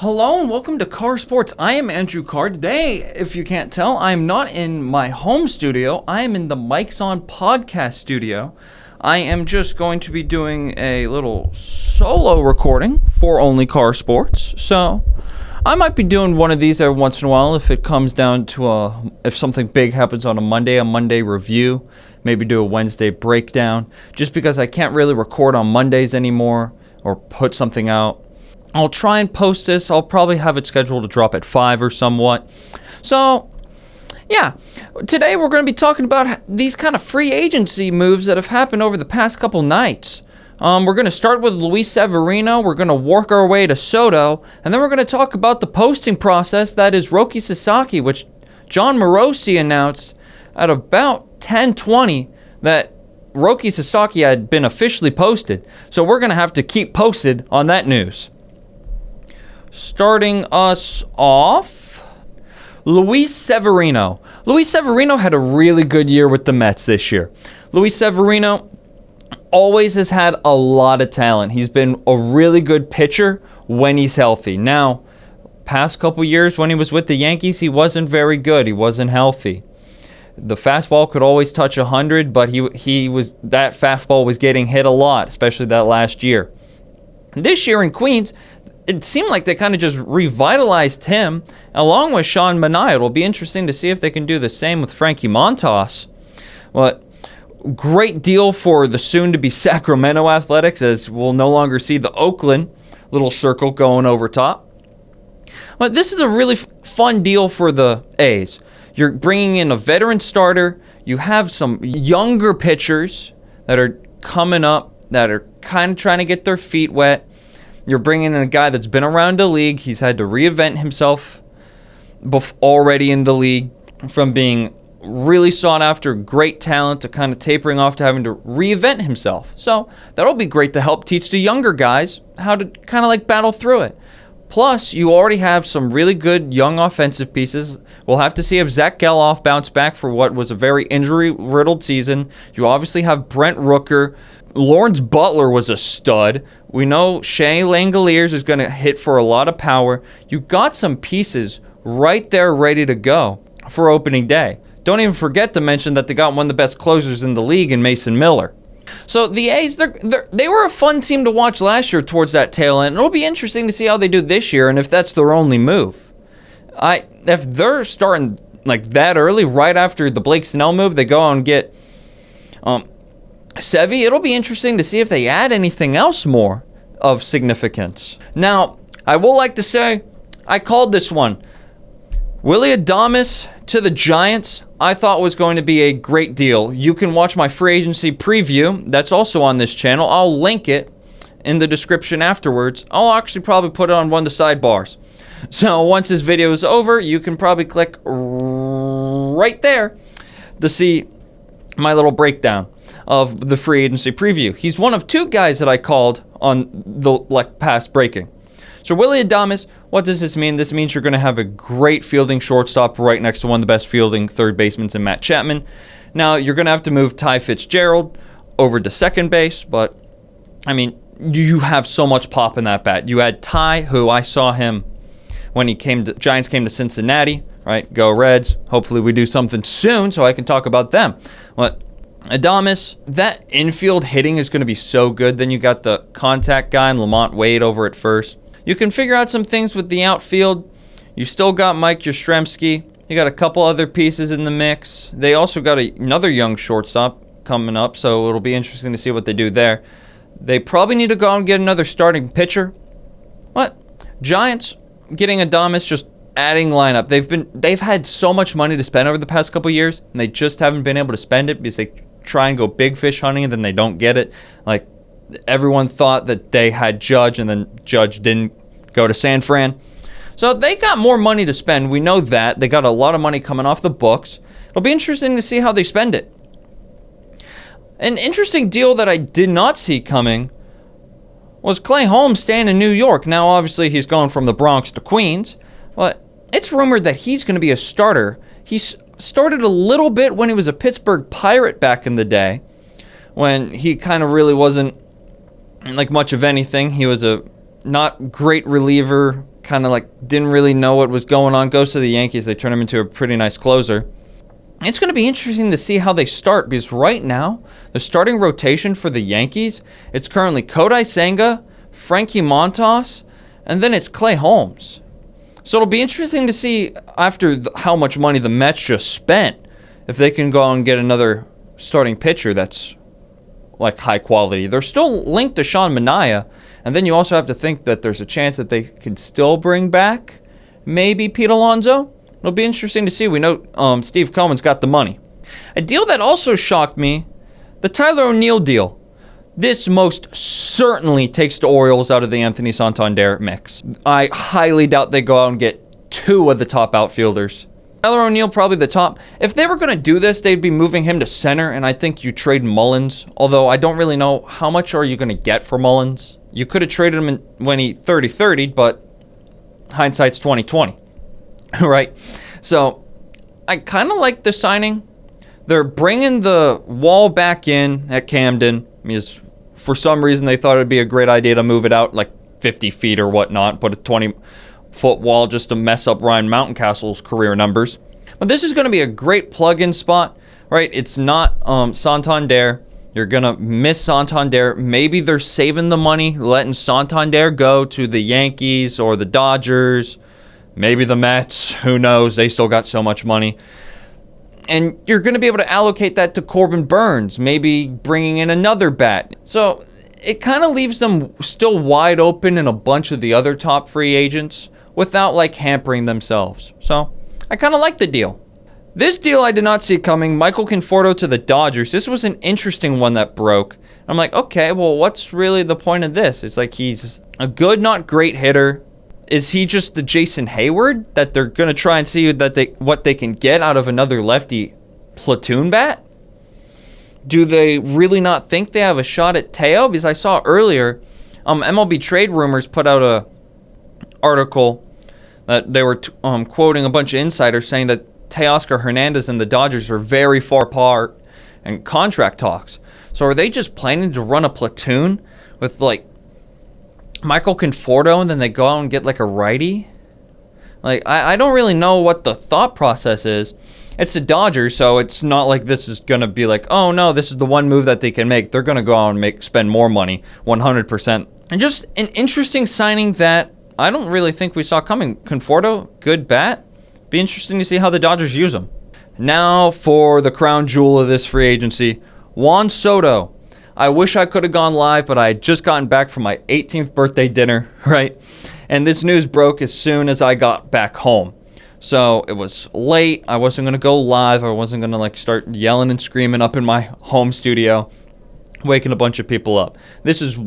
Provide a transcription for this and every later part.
Hello and welcome to Carr Sports. I am Andrew Carr. Today, if you can't tell, I am not in my home studio. I am in the Mike's On podcast studio. I am just going to be doing a little solo recording for only Carr Sports. So I might be doing one of these every once in a while if it comes down to if something big happens on a Monday review. Maybe do a Wednesday breakdown. Just because I can't really record on Mondays anymore or put something out. I'll try and post this. I'll probably have it scheduled to drop at 5 or somewhat. So, yeah. Today we're going to be talking about these kind of free agency moves that have happened over the past couple nights. We're going to start with Luis Severino. We're going to work our way to Soto. And then we're going to talk about the posting process that is Roki Sasaki, which John Morosi announced at about 10:20 that Roki Sasaki had been officially posted. So we're going to have to keep posted on that news. Starting us off, Luis Severino. Luis Severino had a really good year with the Mets this year. Luis Severino always has had a lot of talent. He's been a really good pitcher when he's healthy. Now, past couple years when he was with the Yankees, he wasn't very good. He wasn't healthy. The fastball could always touch 100, but that fastball was getting hit a lot, especially that last year. This year in Queens, it seemed like they kind of just revitalized him along with Sean Manaea. It'll be interesting to see if they can do the same with Frankie Montas. Well, great deal for the soon-to-be Sacramento Athletics, as we'll no longer see the Oakland little circle going over top. But this is a really fun deal for the A's. You're bringing in a veteran starter. You have some younger pitchers that are coming up that are kind of trying to get their feet wet. You're bringing in a guy that's been around the league. He's had to reinvent himself already in the league, from being really sought after, great talent, to kind of tapering off to having to reinvent himself. So that'll be great to help teach the younger guys how to kind of like battle through it. Plus, you already have some really good young offensive pieces. We'll have to see if Zach Geloff bounced back for what was a very injury-riddled season. You obviously have Brent Rooker. Lawrence Butler was a stud. We know Shea Langoliers is going to hit for a lot of power. You got some pieces right there ready to go for opening day. Don't even forget to mention that they got one of the best closers in the league in Mason Miller. So the A's, they were a fun team to watch last year towards that tail end. It'll be interesting to see how they do this year and if that's their only move. If they're starting like that early, right after the Blake Snell move, they go out and get Sevy, it'll be interesting to see if they add anything else more of significance. Now, I will like to say, I called this one. Willy Adames to the Giants, I thought was going to be a great deal. You can watch my free agency preview. That's also on this channel. I'll link it in the description afterwards. I'll actually probably put it on one of the sidebars. So once this video is over, you can probably click right there to see my little breakdown of the free agency preview. He's one of two guys that I called on the past breaking. So Willy Adames, what does this mean? This means you're going to have a great fielding shortstop right next to one of the best fielding third basemen in Matt Chapman. Now, you're going to have to move Ty Fitzgerald over to second base, but, I mean, you have so much pop in that bat. You had Ty, who I saw him when Giants came to Cincinnati, right? Go Reds. Hopefully we do something soon so I can talk about them. But Adames, that infield hitting is going to be so good. Then you got the contact guy and Lamont Wade over at first. You can figure out some things with the outfield. You still got Mike Yastrzemski. You got a couple other pieces in the mix. They also got another young shortstop coming up, so it'll be interesting to see what they do there. They probably need to go out and get another starting pitcher. What? Giants getting Adames, just adding lineup. They've had so much money to spend over the past couple years, and they just haven't been able to spend it because they try and go big fish hunting and then they don't get it. Like, everyone thought that they had Judge, and then Judge didn't go to San Fran. So they got more money to spend. We know that. They got a lot of money coming off the books. It'll be interesting to see how they spend it. An interesting deal that I did not see coming was Clay Holmes staying in New York. Now, obviously, he's going from the Bronx to Queens, but it's rumored that he's going to be a starter. He started a little bit when he was a Pittsburgh Pirate back in the day, when he kind of really wasn't like much of anything. He was a not great reliever, kind of like didn't really know what was going on, goes to the Yankees. They turn him into a pretty nice closer. It's going to be interesting to see how they start, because right now, the starting rotation for the Yankees, it's currently Kodai Senga, Frankie Montas, and then it's Clay Holmes. So it'll be interesting to see after how much money the Mets just spent, if they can go out and get another starting pitcher that's like high quality. They're still linked to Sean Manaea, and then you also have to think that there's a chance that they can still bring back maybe Pete Alonso. It'll be interesting to see. We know Steve Cohen's got the money. A deal that also shocked me, the Tyler O'Neill deal. This most certainly takes the Orioles out of the Anthony Santander mix. I highly doubt they go out and get two of the top outfielders. Tyler O'Neill probably the top. If they were going to do this, they'd be moving him to center, and I think you trade Mullins. Although I don't really know how much are you going to get for Mullins. You could have traded him when he 30-30'd, but hindsight's 20/20, right? So I kind of like the signing. They're bringing the wall back in at Camden, because for some reason they thought it'd be a great idea to move it out like 50 feet or whatnot, put a 20-foot wall just to mess up Ryan Mountcastle's career numbers. But this is going to be a great plug-in spot, right? It's not Santander. You're going to miss Santander. Maybe they're saving the money, letting Santander go to the Yankees or the Dodgers, maybe the Mets. Who knows? They still got so much money. And you're going to be able to allocate that to Corbin Burns, maybe bringing in another bat. So it kind of leaves them still wide open in a bunch of the other top free agents without like hampering themselves. So I kind of like the deal. This deal I did not see coming. Michael Conforto to the Dodgers. This was an interesting one that broke. I'm like, okay, well, what's really the point of this? It's like he's a good, not great hitter. Is he just the Jason Hayward that they're going to try and see what they can get out of another lefty platoon bat? Do they really not think they have a shot at Teo? Because I saw earlier, MLB Trade Rumors put out a article that they were quoting a bunch of insiders saying that Teoscar Hernandez and the Dodgers are very far apart in contract talks. So are they just planning to run a platoon with like Michael Conforto and then they go out and get like a righty? Like, I don't really know what the thought process is. It's the Dodgers, so it's not like this is going to be like, oh no, this is the one move that they can make. They're going to go out and spend more money, 100%. And just an interesting signing that I don't really think we saw coming. Conforto, good bat. Be interesting to see how the Dodgers use him. Now for the crown jewel of this free agency, Juan Soto. I wish I could have gone live, but I had just gotten back from my 18th birthday dinner, right? And this news broke as soon as I got back home. So it was late. I wasn't going to go live. I wasn't going to like start yelling and screaming up in my home studio, waking a bunch of people up. This is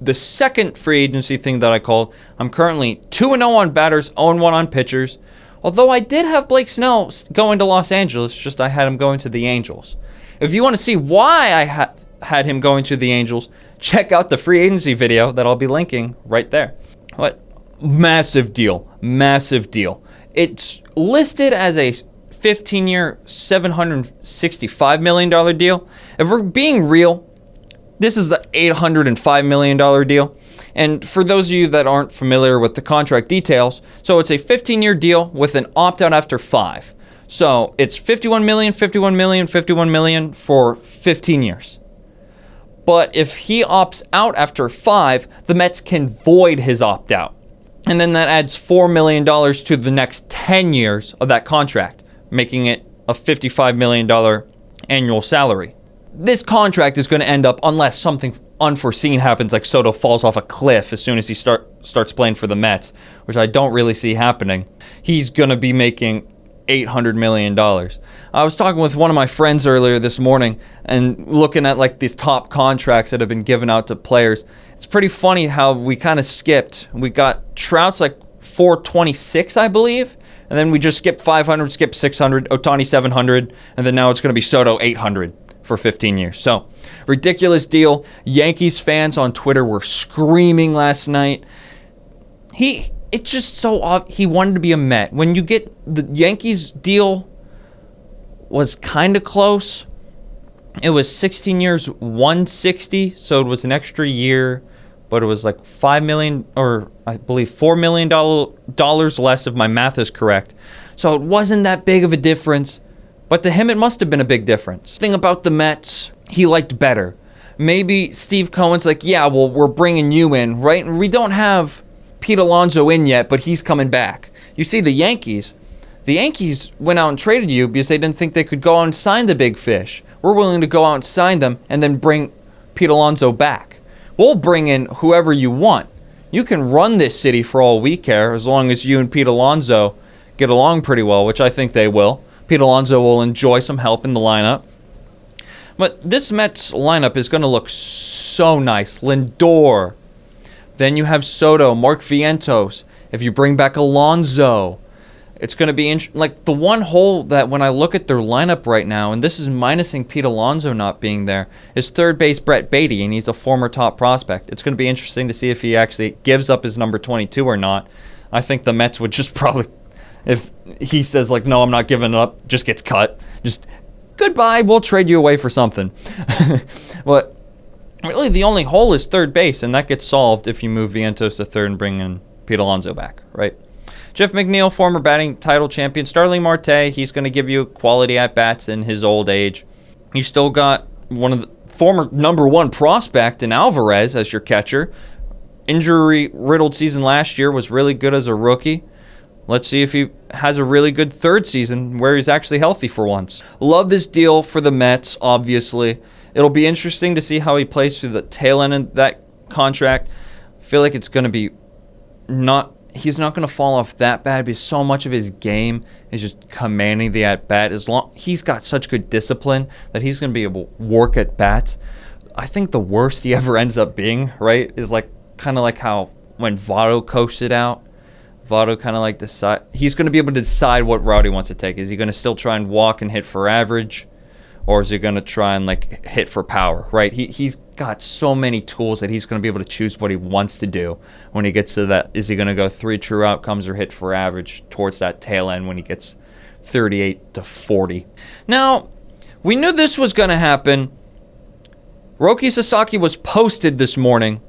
the second free agency thing that I called. I'm currently 2-0 on batters, 0-1 on pitchers. Although I did have Blake Snell going to Los Angeles, just I had him going to the Angels. If you want to see why I had him going to the Angels, check out the free agency video that I'll be linking right there. What? Massive deal. Massive deal. It's listed as a 15-year, $765 million deal. If we're being real, this is the $805 million deal. And for those of you that aren't familiar with the contract details, so it's a 15-year deal with an opt-out after 5. So it's $51 million, $51 million, $51 million for 15 years. But if he opts out after 5, the Mets can void his opt-out. And then that adds $4 million to the next 10 years of that contract, making it a $55 million annual salary. This contract is going to end up, unless something unforeseen happens, like Soto falls off a cliff as soon as he starts playing for the Mets, which I don't really see happening. He's going to be making $800 million. I was talking with one of my friends earlier this morning and looking at like these top contracts that have been given out to players. It's pretty funny how we kind of skipped. We got Trout's like 426, I believe, and then we just skipped 500, skipped 600, Ohtani 700, and then now it's going to be Soto 800 for 15 years. So, ridiculous deal. Yankees fans on Twitter were screaming last night. It's just so odd. He wanted to be a Met. When you get the Yankees deal was kind of close. It was 16 years, 160, so it was an extra year but it was like $5 million, or I believe $4 million dollars less if my math is correct. So it wasn't that big of a difference, but to him it must have been a big difference. Thing about the Mets, he liked better. Maybe Steve Cohen's like, yeah, well, we're bringing you in, right? And we don't have Pete Alonso in yet, but he's coming back. You see the Yankees went out and traded you because they didn't think they could go out and sign the big fish. We're willing to go out and sign them and then bring Pete Alonso back. We'll bring in whoever you want. You can run this city for all we care as long as you and Pete Alonso get along pretty well, which I think they will. Pete Alonso will enjoy some help in the lineup. But this Mets lineup is going to look so nice. Lindor. Then you have Soto, Mark Vientos. If you bring back Alonso, it's going to be like the one hole that when I look at their lineup right now, and this is minusing Pete Alonso not being there, is third base Brett Beatty, and he's a former top prospect. It's going to be interesting to see if he actually gives up his number 22 or not. I think the Mets would just probably, if he says like, no, I'm not giving it up, just gets cut. Just goodbye, we'll trade you away for something. But really the only hole is third base, and that gets solved if you move Vientos to third and bring in Pete Alonso back, right? Jeff McNeil, former batting title champion. Starling Marte, he's going to give you quality at-bats in his old age. You still got one of the former number one prospect in Alvarez as your catcher. Injury-riddled season last year, was really good as a rookie. Let's see if he has a really good third season where he's actually healthy for once. Love this deal for the Mets, obviously. It'll be interesting to see how he plays through the tail end of that contract. I feel like it's going to be he's not going to fall off that bad because so much of his game is just commanding the at-bat. He's got such good discipline that he's going to be able to work at bats. I think the worst he ever ends up being, right, is like kind of like how when Votto coasted out, Votto kind of like he's going to be able to decide what route he wants to take. Is he going to still try and walk and hit for average? Or is he going to try and like hit for power, right? He's got so many tools that he's going to be able to choose what he wants to do when he gets to that. Is he going to go 3 true outcomes or hit for average towards that tail end when he gets 38 to 40? Now, we knew this was going to happen. Roki Sasaki was posted this morning.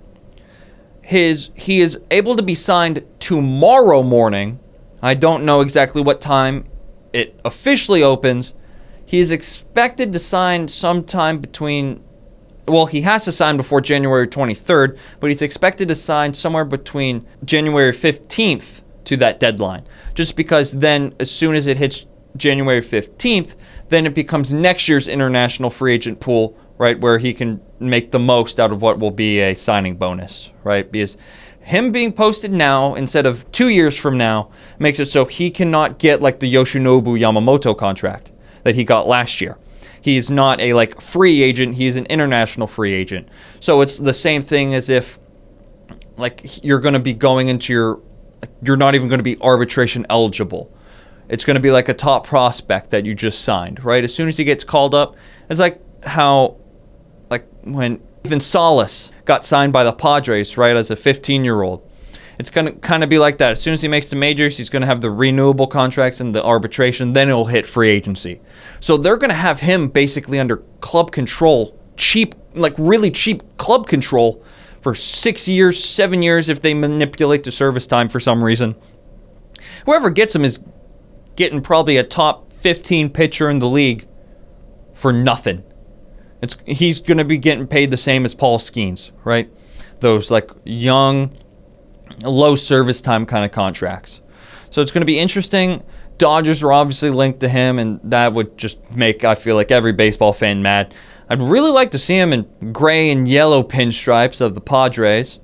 He is able to be signed tomorrow morning. I don't know exactly what time it officially opens. He is expected to sign sometime between, well, he has to sign before January 23rd, but he's expected to sign somewhere between January 15th to that deadline. Just because then, as soon as it hits January 15th, then it becomes next year's international free agent pool, right, where he can make the most out of what will be a signing bonus, right? Because him being posted now instead of 2 years from now makes it so he cannot get like the Yoshinobu Yamamoto contract that he got last year. He's not a like free agent, he's an international free agent. So it's the same thing as if like you're going to be going into you're not even going to be arbitration eligible. It's going to be like a top prospect that you just signed, right? As soon as he gets called up, it's like how like when even Salas got signed by the Padres, right, as a 15-year-old. It's going to kind of be like that. As soon as he makes the majors, he's going to have the renewable contracts and the arbitration. Then he'll hit free agency. So they're going to have him basically under club control, cheap, like really cheap club control for 6 years, 7 years if they manipulate the service time for some reason. Whoever gets him is getting probably a top 15 pitcher in the league for nothing. He's going to be getting paid the same as Paul Skeens, right? Those like young, low service time kind of contracts. So it's going to be interesting. Dodgers are obviously linked to him, and that would just make, I feel like, every baseball fan mad. I'd really like to see him in gray and yellow pinstripes of the Padres.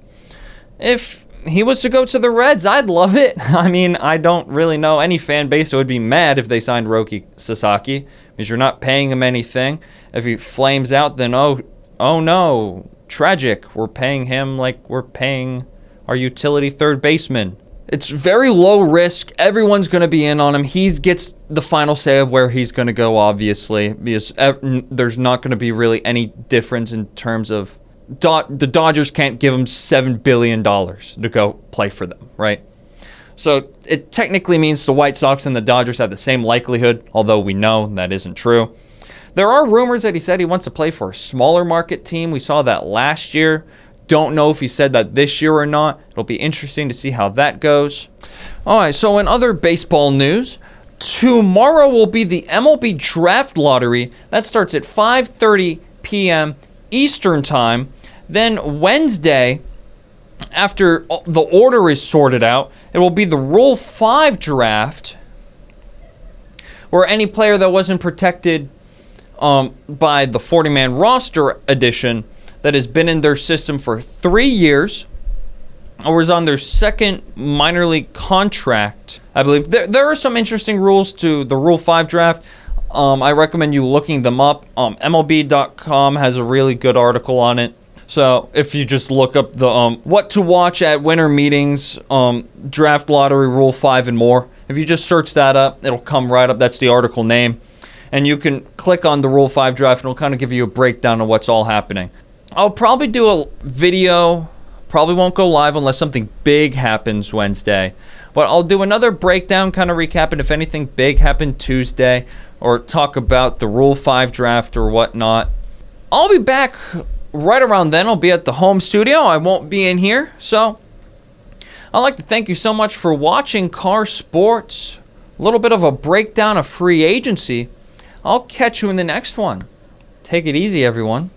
If he was to go to the Reds, I'd love it. I mean, I don't really know any fan base that would be mad if they signed Roki Sasaki, because you're not paying him anything. If he flames out, then oh no, tragic. We're paying him like we're paying our utility third baseman. It's very low risk. Everyone's going to be in on him. He gets the final say of where he's going to go, obviously, because there's not going to be really any difference in terms of the Dodgers can't give him $7 billion to go play for them, right? So it technically means the White Sox and the Dodgers have the same likelihood, although we know that isn't true. There are rumors that he said he wants to play for a smaller market team. We saw that last year don't know if he said that this year or not. It'll be interesting to see how that goes. All right, so in other baseball news, tomorrow will be the MLB Draft Lottery. That starts at 5:30 p.m. Eastern Time. Then Wednesday, after the order is sorted out, it will be the Rule 5 Draft, where any player that wasn't protected by the 40-man roster edition that has been in their system for 3 years or was on their second minor league contract, I believe. There are some interesting rules to the Rule 5 draft. I recommend you looking them up. MLB.com has a really good article on it. So if you just look up the what to watch at winter meetings, draft lottery, Rule 5 and more, if you just search that up, it'll come right up. That's the article name. And you can click on the Rule 5 draft and it'll kind of give you a breakdown of what's all happening. I'll probably do a video, probably won't go live unless something big happens Wednesday. But I'll do another breakdown, kind of recapping if anything big happened Tuesday, or talk about the Rule 5 draft or whatnot. I'll be back right around then. I'll be at the home studio. I won't be in here. So I'd like to thank you so much for watching Carr Sports. A little bit of a breakdown of free agency. I'll catch you in the next one. Take it easy, everyone.